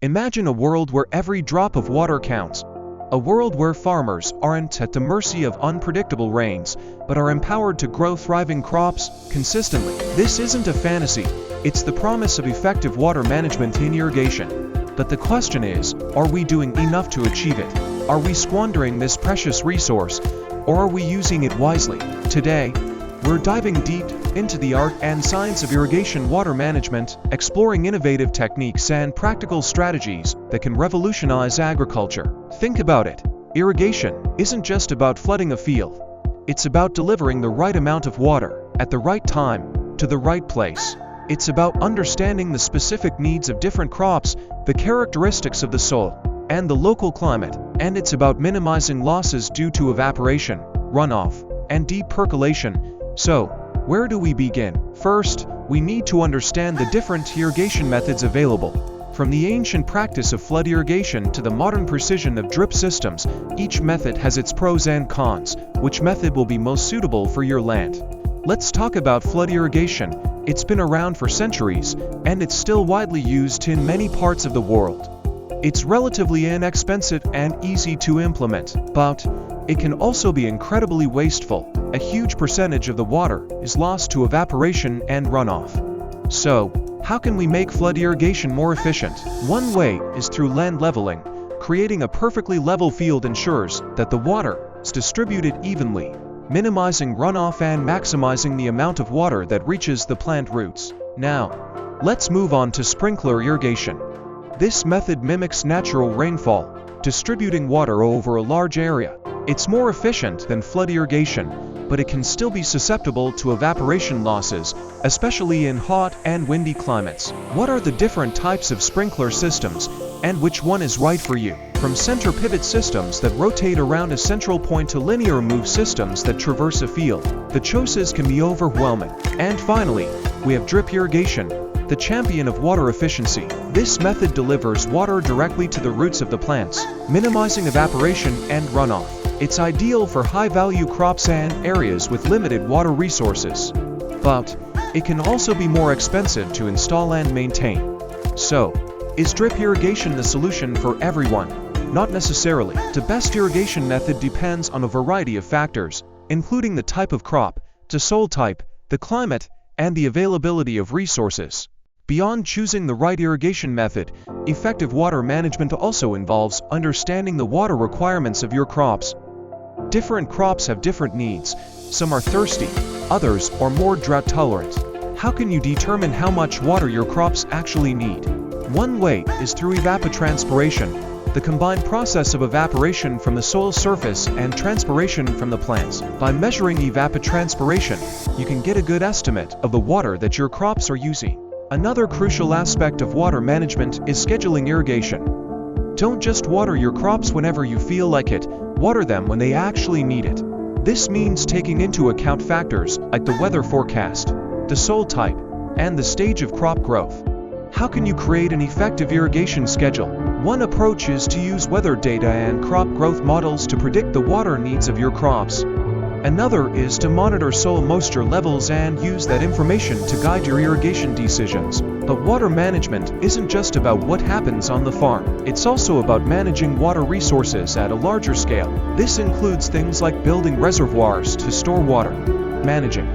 Imagine a world where every drop of water counts. A world where farmers aren't at the mercy of unpredictable rains, but are empowered to grow thriving crops consistently. This isn't a fantasy, it's the promise of effective water management in irrigation. But the question is, are we doing enough to achieve it? Are we squandering this precious resource, or are we using it wisely? Today, we're diving deep into the art and science of irrigation water management, exploring innovative techniques and practical strategies that can revolutionize agriculture. Think about it. Irrigation isn't just about flooding a field. It's about delivering the right amount of water, at the right time, to the right place. It's about understanding the specific needs of different crops, the characteristics of the soil, and the local climate. And it's about minimizing losses due to evaporation, runoff, and deep percolation. So, where do we begin? First, we need to understand the different irrigation methods available. From the ancient practice of flood irrigation to the modern precision of drip systems, each method has its pros and cons. Which method will be most suitable for your land? Let's talk about flood irrigation. It's been around for centuries, and it's still widely used in many parts of the world. It's relatively inexpensive and easy to implement, but it can also be incredibly wasteful. A huge percentage of the water is lost to evaporation and runoff. So, how can we make flood irrigation more efficient? One way is through land leveling. Creating a perfectly level field ensures that the water is distributed evenly, minimizing runoff and maximizing the amount of water that reaches the plant roots. Now, let's move on to sprinkler irrigation. This method mimics natural rainfall, distributing water over a large area. It's more efficient than flood irrigation, but it can still be susceptible to evaporation losses, especially in hot and windy climates. What are the different types of sprinkler systems, and which one is right for you? From center pivot systems that rotate around a central point to linear move systems that traverse a field, the choices can be overwhelming. And finally, we have drip irrigation, the champion of water efficiency. This method delivers water directly to the roots of the plants, minimizing evaporation and runoff. It's ideal for high-value crops and areas with limited water resources. But it can also be more expensive to install and maintain. So, is drip irrigation the solution for everyone? Not necessarily. The best irrigation method depends on a variety of factors, including the type of crop, the soil type, the climate, and the availability of resources. Beyond choosing the right irrigation method, effective water management also involves understanding the water requirements of your crops. Different crops have different needs. Some are thirsty, others are more drought tolerant. How can you determine how much water your crops actually need? One way is through evapotranspiration, the combined process of evaporation from the soil surface and transpiration from the plants. By measuring evapotranspiration, you can get a good estimate of the water that your crops are using. Another crucial aspect of water management is scheduling irrigation. Don't just water your crops whenever you feel like it, water them when they actually need it. This means taking into account factors like the weather forecast, the soil type, and the stage of crop growth. How can you create an effective irrigation schedule? One approach is to use weather data and crop growth models to predict the water needs of your crops. Another is to monitor soil moisture levels and use that information to guide your irrigation decisions. But water management isn't just about what happens on the farm. It's also about managing water resources at a larger scale. This includes things like building reservoirs to store water, managing